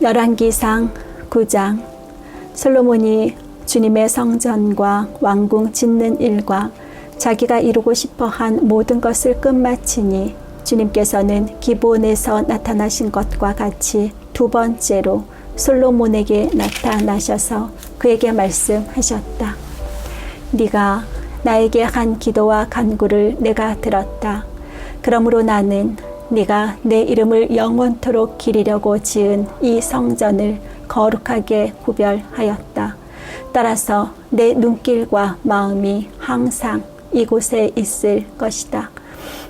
열왕기상 9장. 솔로몬이 주님의 성전과 왕궁 짓는 일과 자기가 이루고 싶어한 모든 것을 끝마치니 주님께서는 기브온에서 나타나신 것과 같이 두 번째로 솔로몬에게 나타나셔서 그에게 말씀하셨다. 네가 나에게 한 기도와 간구를 내가 들었다. 그러므로 나는 네가 내 이름을 영원토록 기리려고 지은 이 성전을 거룩하게 구별하였다. 따라서 내 눈길과 마음이 항상 이곳에 있을 것이다.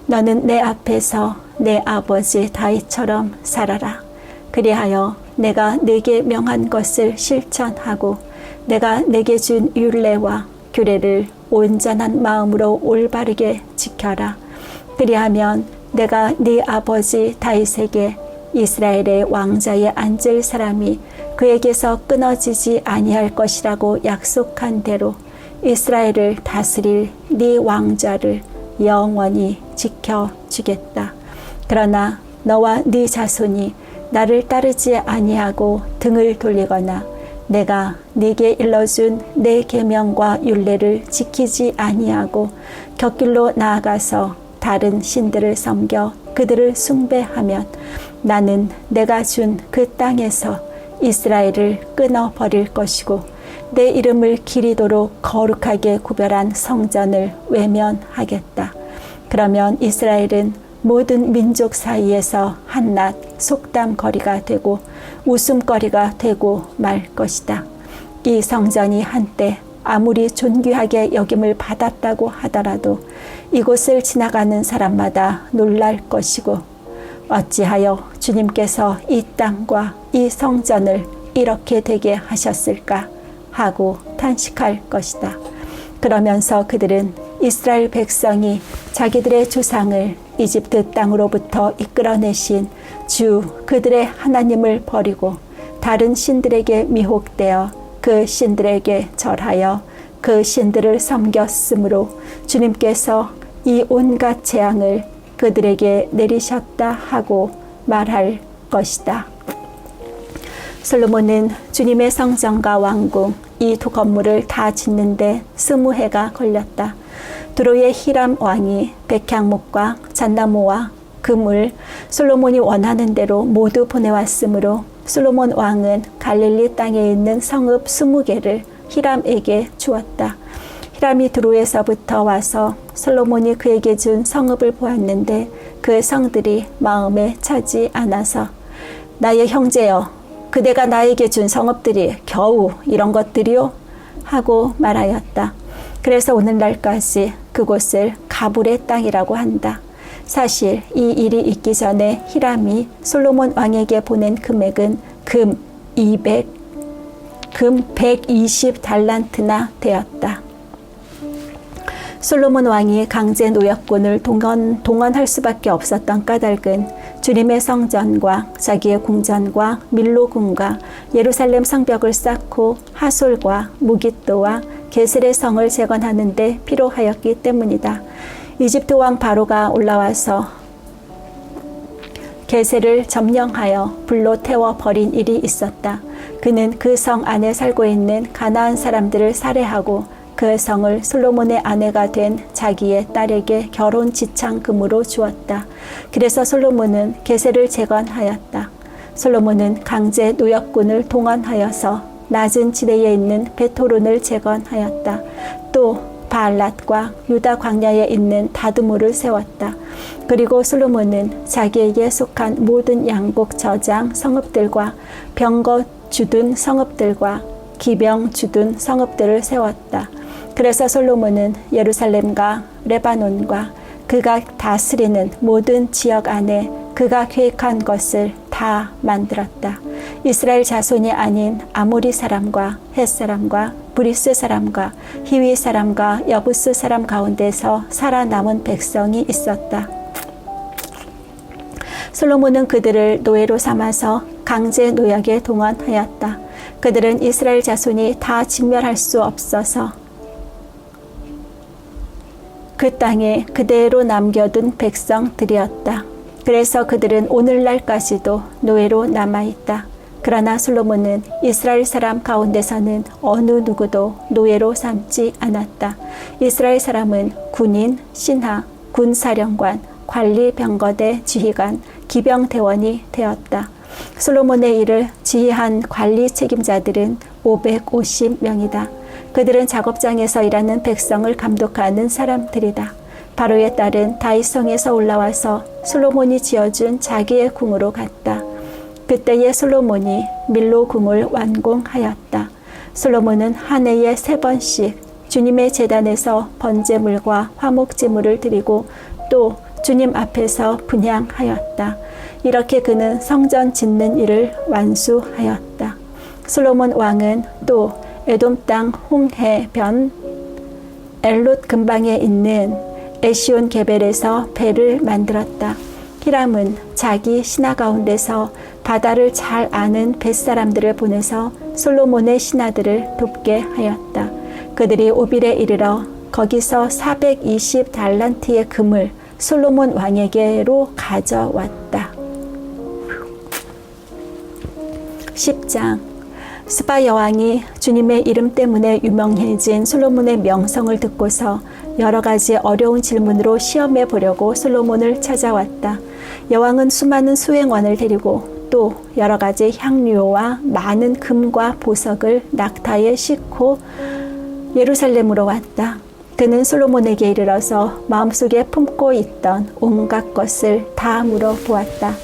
너는 내 앞에서 내 아버지 다윗처럼 살아라. 그리하여 내가 네게 명한 것을 실천하고 내가 네게 준 율례와 규례를 온전한 마음으로 올바르게 지켜라. 그리하면 내가 네 아버지 다윗에게 이스라엘의 왕자에 앉을 사람이 그에게서 끊어지지 아니할 것이라고 약속한 대로 이스라엘을 다스릴 네 왕자를 영원히 지켜주겠다. 그러나 너와 네 자손이 나를 따르지 아니하고 등을 돌리거나 내가 네게 일러준 내 계명과 율례를 지키지 아니하고 곁길로 나아가서 다른 신들을 섬겨 그들을 숭배하면 나는 내가 준 그 땅에서 이스라엘을 끊어버릴 것이고 내 이름을 기리도록 거룩하게 구별한 성전을 외면하겠다. 그러면 이스라엘은 모든 민족 사이에서 한낱 속담거리가 되고 웃음거리가 되고 말 것이다. 이 성전이 한때 아무리 존귀하게 여김을 받았다고 하더라도 이곳을 지나가는 사람마다 놀랄 것이고 어찌하여 주님께서 이 땅과 이 성전을 이렇게 되게 하셨을까 하고 탄식할 것이다. 그러면서 그들은 이스라엘 백성이 자기들의 조상을 이집트 땅으로부터 이끌어내신 주 그들의 하나님을 버리고 다른 신들에게 미혹되어 그 신들에게 절하여 그 신들을 섬겼으므로 주님께서 이 온갖 재앙을 그들에게 내리셨다 하고 말할 것이다. 솔로몬은 주님의 성전과 왕궁 이 두 건물을 다 짓는데 20해가 걸렸다. 두로의 히람 왕이 백향목과 잣나무와 금을 솔로몬이 원하는 대로 모두 보내왔으므로 솔로몬 왕은 갈릴리 땅에 있는 성읍 20개를 히람에게 주었다. 히람이 두로에서부터 와서 솔로몬이 그에게 준 성읍을 보았는데 그 성들이 마음에 차지 않아서 나의 형제여, 그대가 나에게 준 성읍들이 겨우 이런 것들이요? 하고 말하였다. 그래서 오늘날까지 그곳을 가불의 땅이라고 한다. 사실 이 일이 있기 전에 히람이 솔로몬 왕에게 보낸 금액은 금 120달란트나 되었다. 솔로몬 왕이 강제 노역군을 동원할 수밖에 없었던 까닭은 주님의 성전과 자기의 궁전과 밀로궁과 예루살렘 성벽을 쌓고 하솔과 무깃도와 게셀의 성을 재건하는 데 필요하였기 때문이다. 이집트 왕 바로가 올라와서 게셀을 점령하여 불로 태워 버린 일이 있었다. 그는 그 성 안에 살고 있는 가나안 사람들을 살해하고 그 성을 솔로몬의 아내가 된 자기의 딸에게 결혼 지창금으로 주었다. 그래서 솔로몬은 게셀을 재건하였다. 솔로몬은 강제 노역군을 동원하여서 낮은 지대에 있는 베토론을 재건하였다. 또 바알랏과 유다 광야에 있는 다두모를 세웠다. 그리고 솔로몬은 자기에게 속한 모든 양곡 저장 성읍들과 병거 주둔 성읍들과 기병 주둔 성읍들을 세웠다. 그래서 솔로몬은 예루살렘과 레바논과 그가 다스리는 모든 지역 안에 그가 계획한 것을 다 만들었다. 이스라엘 자손이 아닌 아모리 사람과 헷 사람과 브리스 사람과 히위 사람과 여부스 사람 가운데서 살아남은 백성이 있었다. 솔로몬은 그들을 노예로 삼아서 강제 노역에 동원하였다. 그들은 이스라엘 자손이 다 진멸할 수 없어서 그 땅에 그대로 남겨둔 백성들이었다. 그래서 그들은 오늘날까지도 노예로 남아있다. 그러나 솔로몬은 이스라엘 사람 가운데서는 어느 누구도 노예로 삼지 않았다. 이스라엘 사람은 군인, 신하, 군사령관, 관리병거대 지휘관, 기병대원이 되었다. 솔로몬의 일을 지휘한 관리 책임자들은 550명이다. 그들은 작업장에서 일하는 백성을 감독하는 사람들이다. 바로의 딸은 다윗성에서 올라와서 솔로몬이 지어준 자기의 궁으로 갔다. 그때에 솔로몬이 밀로 궁을 완공하였다. 솔로몬은 한 해에 3번씩 주님의 제단에서 번제물과 화목제물을 드리고 또 주님 앞에서 분향하였다. 이렇게 그는 성전 짓는 일을 완수하였다. 솔로몬 왕은 또 에돔 땅 홍해변 엘롯 근방에 있는 에시온 게벨에서 배를 만들었다. 히람은 자기 신하 가운데서 바다를 잘 아는 뱃사람들을 보내서 솔로몬의 신하들을 돕게 하였다. 그들이 오빌에 이르러 거기서 420달란트의 금을 솔로몬 왕에게로 가져왔다. 10장. 스바 여왕이 주님의 이름 때문에 유명해진 솔로몬의 명성을 듣고서 여러 가지 어려운 질문으로 시험해 보려고 솔로몬을 찾아왔다. 여왕은 수많은 수행원을 데리고 또 여러 가지 향료와 많은 금과 보석을 낙타에 싣고 예루살렘으로 왔다. 그는 솔로몬에게 이르러서 마음속에 품고 있던 온갖 것을 다 물어보았다.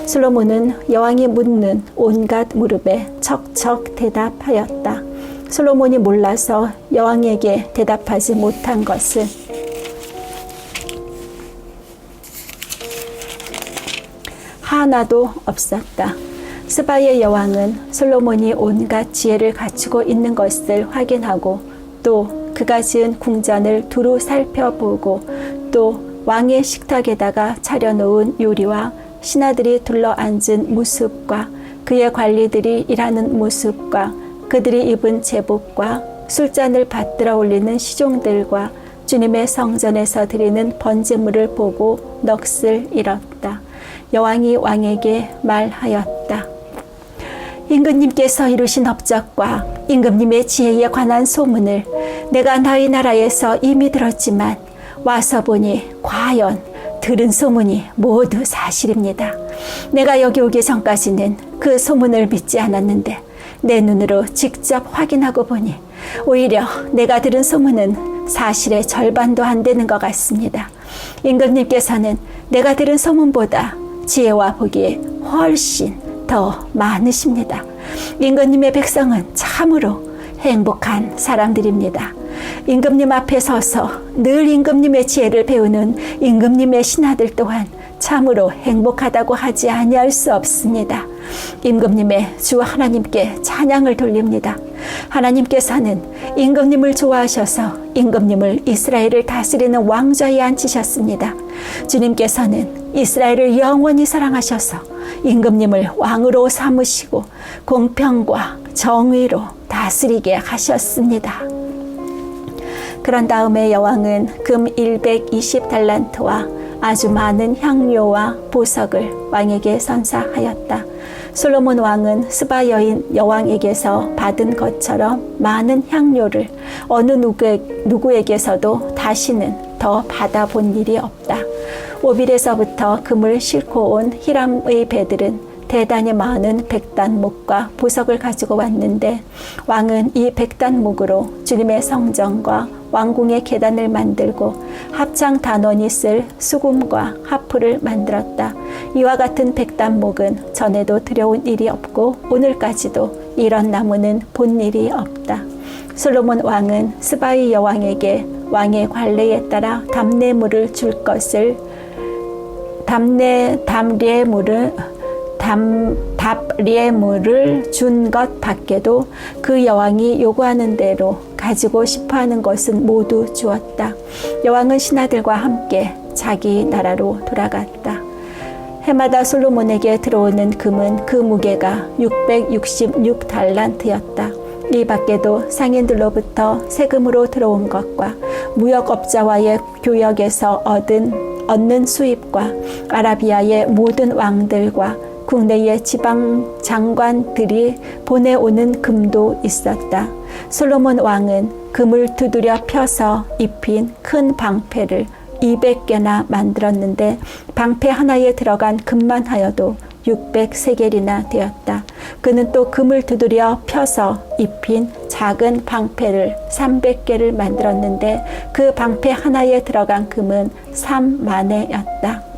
솔로몬은 여왕이 묻는 온갖 물음에 척척 대답하였다. 솔로몬이 몰라서 여왕에게 대답하지 못한 것은 하나도 없었다. 스바의 여왕은 솔로몬이 온갖 지혜를 갖추고 있는 것을 확인하고 또 그가 지은 궁전을 두루 살펴보고 또 왕의 식탁에다가 차려놓은 요리와 신하들이 둘러앉은 모습과 그의 관리들이 일하는 모습과 그들이 입은 제복과 술잔을 받들어 올리는 시종들과 주님의 성전에서 드리는 번제물을 보고 넋을 잃었다. 여왕이 왕에게 말하였다. 임금님께서 이루신 업적과 임금님의 지혜에 관한 소문을 내가 너희 나라에서 이미 들었지만 와서 보니 과연 들은 소문이 모두 사실입니다. 내가 여기 오기 전까지는 그 소문을 믿지 않았는데 내 눈으로 직접 확인하고 보니 오히려 내가 들은 소문은 사실의 절반도 안 되는 것 같습니다. 임금님께서는 내가 들은 소문보다 지혜와 복이 훨씬 더 많으십니다. 임금님의 백성은 참으로 행복한 사람들입니다. 임금님 앞에 서서 늘 임금님의 지혜를 배우는 임금님의 신하들 또한 참으로 행복하다고 하지 아니할 수 없습니다. 임금님의 주 하나님께 찬양을 돌립니다. 하나님께서는 임금님을 좋아하셔서 임금님을 이스라엘을 다스리는 왕좌에 앉히셨습니다. 주님께서는 이스라엘을 영원히 사랑하셔서 임금님을 왕으로 삼으시고 공평과 정의로 다스리게 하셨습니다. 그런 다음에 여왕은 금 120달란트와 아주 많은 향료와 보석을 왕에게 선사하였다. 솔로몬 왕은 스바 여인 여왕에게서 받은 것처럼 많은 향료를 어느 누구에게서도 다시는 더 받아본 일이 없다. 오빌에서부터 금을 싣고 온 히람의 배들은 대단히 많은 백단목과 보석을 가지고 왔는데 왕은 이 백단목으로 주님의 성전과 왕궁의 계단을 만들고 합창 단원이 쓸 수금과 하프를 만들었다. 이와 같은 백단목은 전에도 들여온 일이 없고 오늘까지도 이런 나무는 본 일이 없다. 솔로몬 왕은 스바의 여왕에게 왕의 관례에 따라 답례물을 줄 것을 답례물을 준 것 밖에도 그 여왕이 요구하는 대로 가지고 싶어하는 것은 모두 주었다. 여왕은 신하들과 함께 자기 나라로 돌아갔다. 해마다 솔로몬에게 들어오는 금은 그 무게가 666달란트였다. 이 밖에도 상인들로부터 세금으로 들어온 것과 무역업자와의 교역에서 얻는 수입과 아라비아의 모든 왕들과 국내의 지방 장관들이 보내오는 금도 있었다. 솔로몬 왕은 금을 두드려 펴서 입힌 큰 방패를 200개나 만들었는데 방패 하나에 들어간 금만 하여도 600세겔이나 되었다. 그는 또 금을 두드려 펴서 입힌 작은 방패를 300개를 만들었는데 그 방패 하나에 들어간 금은 3만회였다.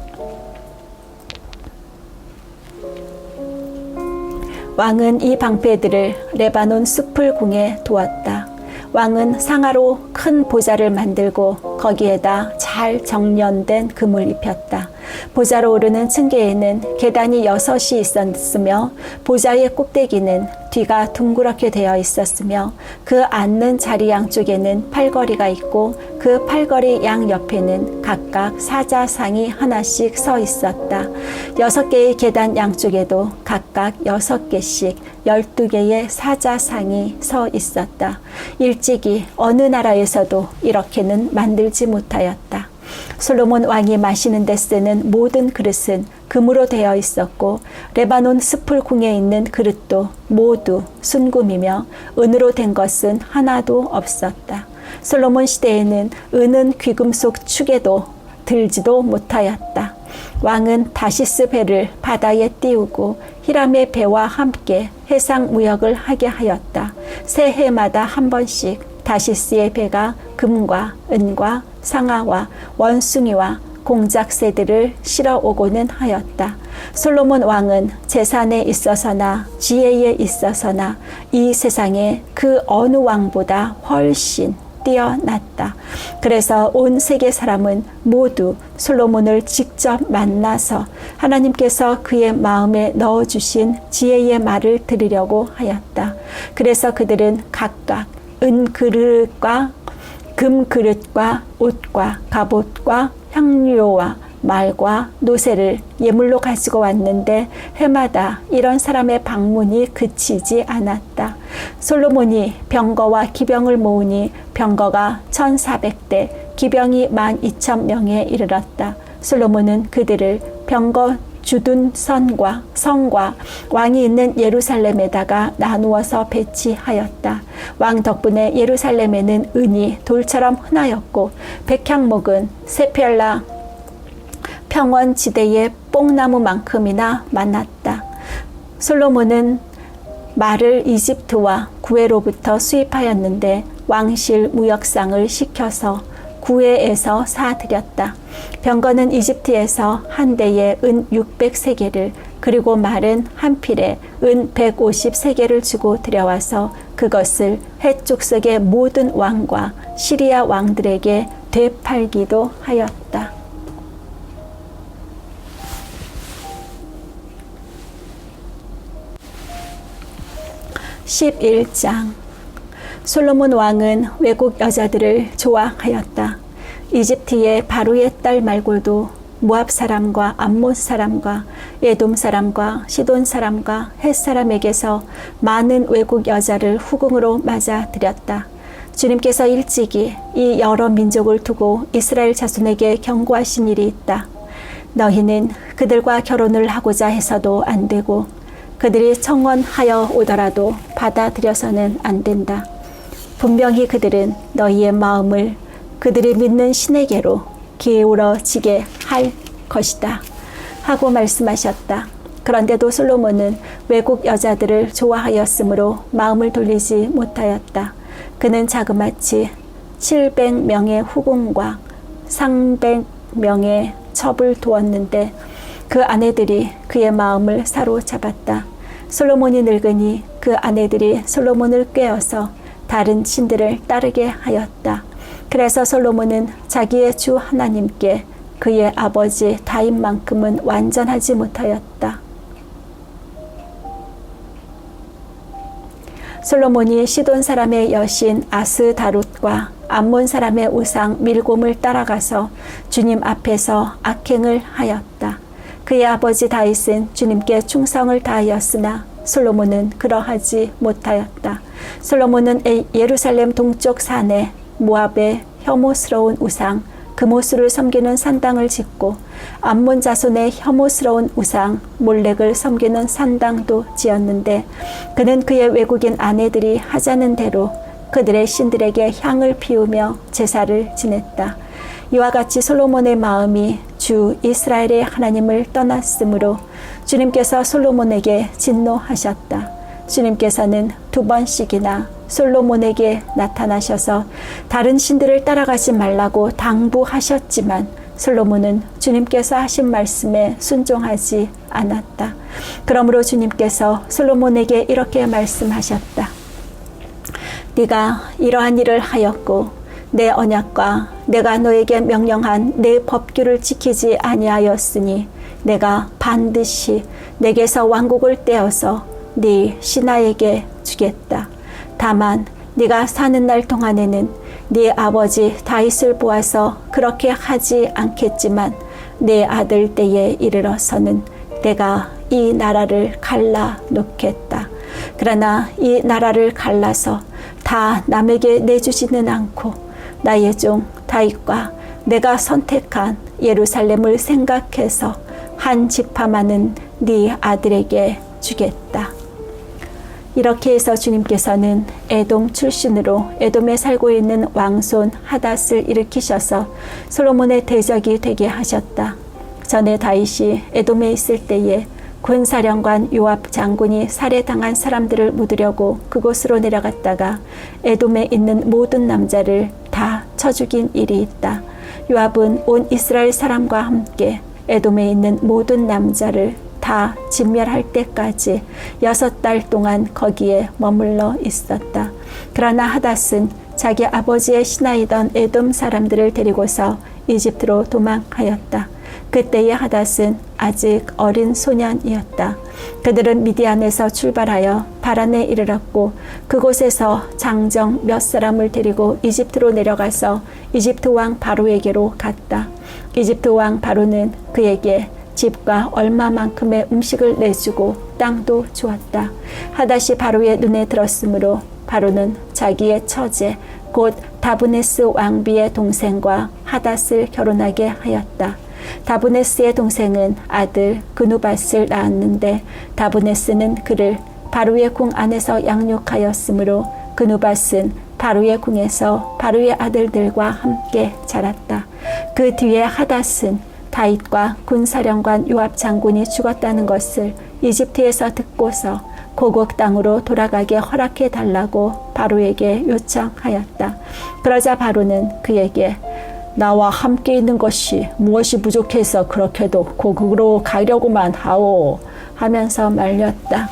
왕은 이 방패들을 레바논 숲을궁에 두었다. 왕은 상아로 큰 보좌를 만들고 거기에다 잘 정련된 금을 입혔다. 보좌로 오르는 층계에는 계단이 6이 있었으며 보좌의 꼭대기는 뒤가 둥그렇게 되어 있었으며 그 앉는 자리 양쪽에는 팔걸이가 있고 그 팔걸이 양 옆에는 각각 사자상이 하나씩 서 있었다. 6개의 계단 양쪽에도 각각 6개씩 12개의 사자상이 서 있었다. 일찍이 어느 나라에서도 이렇게는 만들지 못하였다. 솔로몬 왕이 마시는 데 쓰는 모든 그릇은 금으로 되어 있었고 레바논 숲을궁에 있는 그릇도 모두 순금이며 은으로 된 것은 하나도 없었다. 솔로몬 시대에는 은은 귀금속 축에도 들지도 못하였다. 왕은 다시스 배를 바다에 띄우고 히람의 배와 함께 해상 무역을 하게 하였다. 새 해마다 한 번씩 다시스의 배가 금과 은과 상아와 원숭이와 공작새들을 실어 오고는 하였다. 솔로몬 왕은 재산에 있어서나 지혜에 있어서나 이 세상에 그 어느 왕보다 훨씬 뛰어났다. 그래서 온 세계 사람은 모두 솔로몬을 직접 만나서 하나님께서 그의 마음에 넣어주신 지혜의 말을 들으려고 하였다. 그래서 그들은 각각 은 그릇과 금 그릇과 옷과 갑옷과 향료와 말과 노새를 예물로 가지고 왔는데 해마다 이런 사람의 방문이 그치지 않았다. 솔로몬이 병거와 기병을 모으니 병거가 1400대, 기병이 12,000명에 이르렀다. 솔로몬은 그들을 병거 주둔 성과 왕이 있는 예루살렘에다가 나누어서 배치하였다. 왕 덕분에 예루살렘에는 은이 돌처럼 흔하였고 백향목은 세펠라 평원지대의 뽕나무만큼이나 많았다. 솔로몬은 말을 이집트와 구에로부터 수입하였는데 왕실 무역상을 시켜서 구에에서 사들였다. 병거는 이집트에서 한 대에 은 600세겔을 그리고 말은 한 필에 은 150세겔을 주고 들여와서 그것을 해족속의 모든 왕과 시리아 왕들에게 되팔기도 하였다. 11장 솔로몬 왕은 외국 여자들을 좋아하였다. 이집트의 바로의 딸 말고도 모압 사람과 암몬 사람과 에돔 사람과 시돈 사람과 헷 사람에게서 많은 외국 여자를 후궁으로 맞아들였다. 주님께서 일찍이 이 여러 민족을 두고 이스라엘 자손에게 경고하신 일이 있다. 너희는 그들과 결혼을 하고자 해서도 안 되고 그들이 청혼하여 오더라도 받아들여서는 안 된다. 분명히 그들은 너희의 마음을 그들이 믿는 신에게로 기울어지게 할 것이다 하고 말씀하셨다. 그런데도 솔로몬은 외국 여자들을 좋아하였으므로 마음을 돌리지 못하였다. 그는 자그마치 700명의 후궁과 300명의 첩을 두었는데 그 아내들이 그의 마음을 사로잡았다. 솔로몬이 늙으니 그 아내들이 솔로몬을 꾀어서 다른 신들을 따르게 하였다. 그래서 솔로몬은 자기의 주 하나님께 그의 아버지 다윗만큼은 완전하지 못하였다. 솔로몬이 시돈 사람의 여신 아스다롯과 암몬 사람의 우상 밀곰을 따라가서 주님 앞에서 악행을 하였다. 그의 아버지 다윗은 주님께 충성을 다하였으나 솔로몬은 그러하지 못하였다. 솔로몬은 예루살렘 동쪽 산에 모압의 혐오스러운 우상 금오수를 섬기는 산당을 짓고 암몬 자손의 혐오스러운 우상 몰렉을 섬기는 산당도 지었는데 그는 그의 외국인 아내들이 하자는 대로 그들의 신들에게 향을 피우며 제사를 지냈다. 이와 같이 솔로몬의 마음이 주 이스라엘의 하나님을 떠났으므로 주님께서 솔로몬에게 진노하셨다. 주님께서는 2번씩이나 솔로몬에게 나타나셔서 다른 신들을 따라가지 말라고 당부하셨지만 솔로몬은 주님께서 하신 말씀에 순종하지 않았다. 그러므로 주님께서 솔로몬에게 이렇게 말씀하셨다. 네가 이러한 일을 하였고 내 언약과 내가 너에게 명령한 내 법규를 지키지 아니하였으니 내가 반드시 내게서 왕국을 떼어서 네 신하에게 주겠다. 다만 네가 사는 날 동안에는 네 아버지 다윗을 보아서 그렇게 하지 않겠지만 내 아들 때에 이르러서는 내가 이 나라를 갈라 놓겠다. 그러나 이 나라를 갈라서 다 남에게 내주지는 않고 나의 종 다윗과 내가 선택한 예루살렘을 생각해서 한 지파만은 네 아들에게 주겠다. 이렇게 해서 주님께서는 에돔 출신으로 에돔에 살고 있는 왕손 하닷을 일으키셔서 솔로몬의 대적이 되게 하셨다. 전에 다윗이 에돔에 있을 때에 군사령관 요압 장군이 살해당한 사람들을 묻으려고 그곳으로 내려갔다가 에돔에 있는 모든 남자를 다 쳐 죽인 일이 있다. 요압은 온 이스라엘 사람과 함께 에돔에 있는 모든 남자를 다 진멸할 때까지 6달 동안 거기에 머물러 있었다. 그러나 하닷은 자기 아버지의 신하이던 에돔 사람들을 데리고서 이집트로 도망하였다. 그때의 하닷은 아직 어린 소년이었다. 그들은 미디안에서 출발하여 바란에 이르렀고 그곳에서 장정 몇 사람을 데리고 이집트로 내려가서 이집트 왕 바로에게로 갔다. 이집트 왕 바로는 그에게 집과 얼마만큼의 음식을 내주고 땅도 주었다. 하닷이 바로의 눈에 들었으므로 바로는 자기의 처제 곧 다브네스 왕비의 동생과 하닷을 결혼하게 하였다. 다브네스의 동생은 아들 그누밧을 낳았는데 다브네스는 그를 바로의 궁 안에서 양육하였으므로 그누밧은 바로의 궁에서 바로의 아들들과 함께 자랐다. 그 뒤에 하닷은 다윗과 군사령관 요압 장군이 죽었다는 것을 이집트에서 듣고서 고국 땅으로 돌아가게 허락해 달라고 바로에게 요청하였다. 그러자 바로는 그에게 나와 함께 있는 것이 무엇이 부족해서 그렇게도 고국으로 가려고만 하오 하면서 말렸다.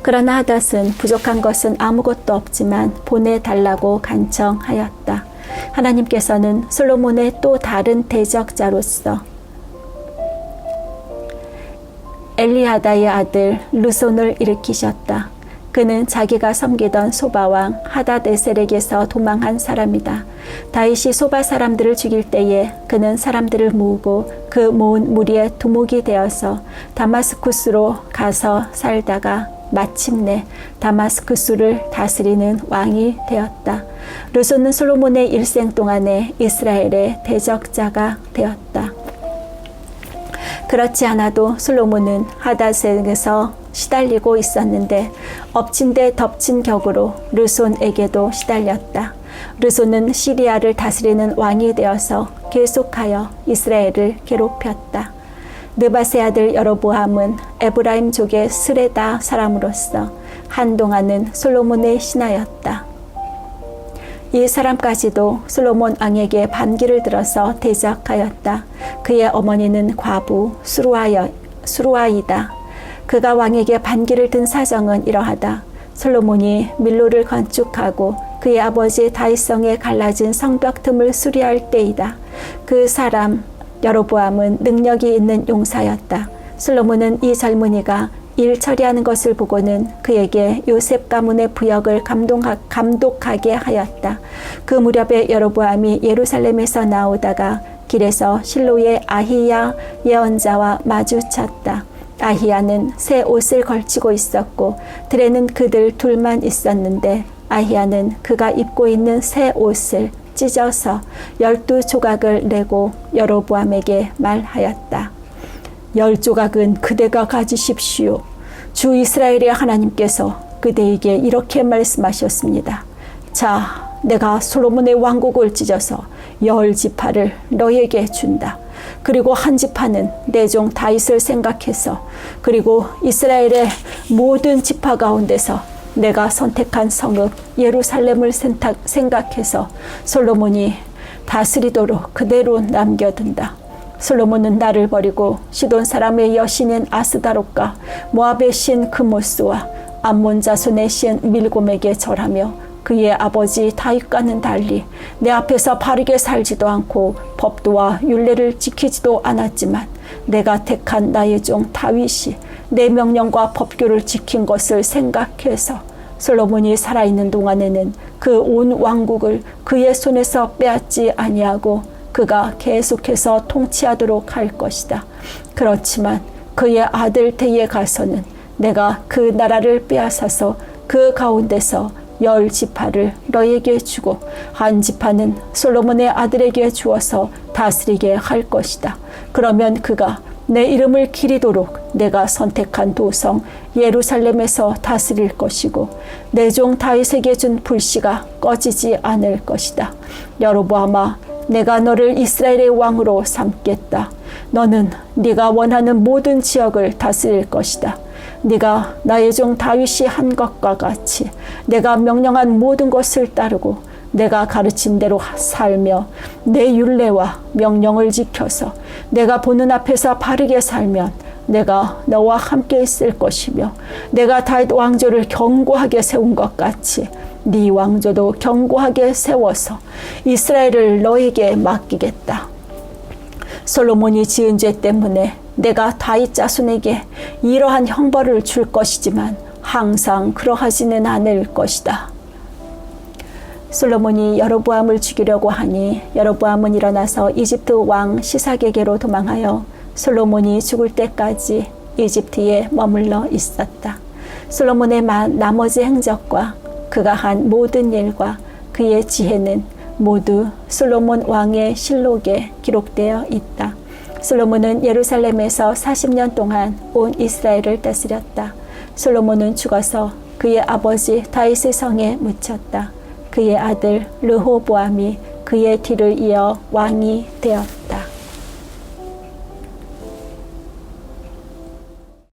그러나 하닷은 부족한 것은 아무것도 없지만 보내달라고 간청하였다. 하나님께서는 솔로몬의 또 다른 대적자로서 엘리아다의 아들 르손을 일으키셨다. 그는 자기가 섬기던 소바왕 하닷에셀에게서 도망한 사람이다. 다윗이 소바 사람들을 죽일 때에 그는 사람들을 모으고 그 모은 무리의 두목이 되어서 다마스쿠스로 가서 살다가 마침내 다마스쿠스를 다스리는 왕이 되었다. 르손은 솔로몬의 일생 동안에 이스라엘의 대적자가 되었다. 그렇지 않아도 솔로몬은 하닷에게서 시달리고 있었는데 엎친 데 덮친 격으로 르손에게도 시달렸다. 르손은 시리아를 다스리는 왕이 되어서 계속하여 이스라엘을 괴롭혔다. 느밧의 아들 여로보암은 에브라임족의 스레다 사람으로서 한동안은 솔로몬의 신하였다. 이 사람까지도 솔로몬 왕에게 반기를 들어서 대적하였다. 그의 어머니는 과부 수루아이다. 그가 왕에게 반기를 든 사정은 이러하다. 솔로몬이 밀로를 건축하고 그의 아버지 다윗성에 갈라진 성벽 틈을 수리할 때이다. 그 사람 여로보암은 능력이 있는 용사였다. 솔로몬은 이 젊은이가 일 처리하는 것을 보고는 그에게 요셉 가문의 부역을 감독하게 하였다. 그 무렵에 여로보암이 예루살렘에서 나오다가 길에서 실로의 아히야 예언자와 마주쳤다. 아히야는 새 옷을 걸치고 있었고 들에는 그들 둘만 있었는데 아히야는 그가 입고 있는 새 옷을 찢어서 12조각을 내고 여로보암에게 말하였다. 10조각은 그대가 가지십시오. 주 이스라엘의 하나님께서 그대에게 이렇게 말씀하셨습니다. 자, 내가 솔로몬의 왕국을 찢어서 10지파를 너에게 준다. 그리고 한 지파는 내 종 다윗을 생각해서, 그리고 이스라엘의 모든 지파 가운데서 내가 선택한 성읍 예루살렘을 생각해서 솔로몬이 다스리도록 그대로 남겨둔다. 솔로몬은 나를 버리고 시돈 사람의 여신인 아스다롯과 모압의 신 그모스와 암몬 자손의 신 밀곰에게 절하며 그의 아버지 다윗과는 달리 내 앞에서 바르게 살지도 않고 법도와 율례를 지키지도 않았지만 내가 택한 나의 종 다윗이 내 명령과 법규를 지킨 것을 생각해서 솔로몬이 살아있는 동안에는 그 온 왕국을 그의 손에서 빼앗지 아니하고 그가 계속해서 통치하도록 할 것이다. 그렇지만 그의 아들 때에 가서는 내가 그 나라를 빼앗아서 그 가운데서 10지파를 너에게 주고 한 지파는 솔로몬의 아들에게 주어서 다스리게 할 것이다. 그러면 그가 내 이름을 기리도록 내가 선택한 도성 예루살렘에서 다스릴 것이고 내 종 다윗에게 준 불씨가 꺼지지 않을 것이다. 여로보암아, 내가 너를 이스라엘의 왕으로 삼겠다. 너는 네가 원하는 모든 지역을 다스릴 것이다. 네가 나의 종 다윗이 한 것과 같이 내가 명령한 모든 것을 따르고 내가 가르친 대로 살며 내 율례와 명령을 지켜서 내가 보는 앞에서 바르게 살면 내가 너와 함께 있을 것이며 내가 다윗 왕조를 견고하게 세운 것 같이 네 왕조도 견고하게 세워서 이스라엘을 너에게 맡기겠다. 솔로몬이 지은 죄 때문에 내가 다윗 자손에게 이러한 형벌을 줄 것이지만 항상 그러하지는 않을 것이다. 솔로몬이 여로보암을 죽이려고 하니 여로보암은 일어나서 이집트 왕 시삭에게로 도망하여 솔로몬이 죽을 때까지 이집트에 머물러 있었다. 솔로몬의 나머지 행적과 그가 한 모든 일과 그의 지혜는 모두 솔로몬 왕의 실록에 기록되어 있다. 솔로몬은 예루살렘에서 40년 동안 온 이스라엘을 다스렸다. 솔로몬은 죽어서 그의 아버지 다윗의 성에 묻혔다. 그의 아들 르호보암이 그의 뒤를 이어 왕이 되었다.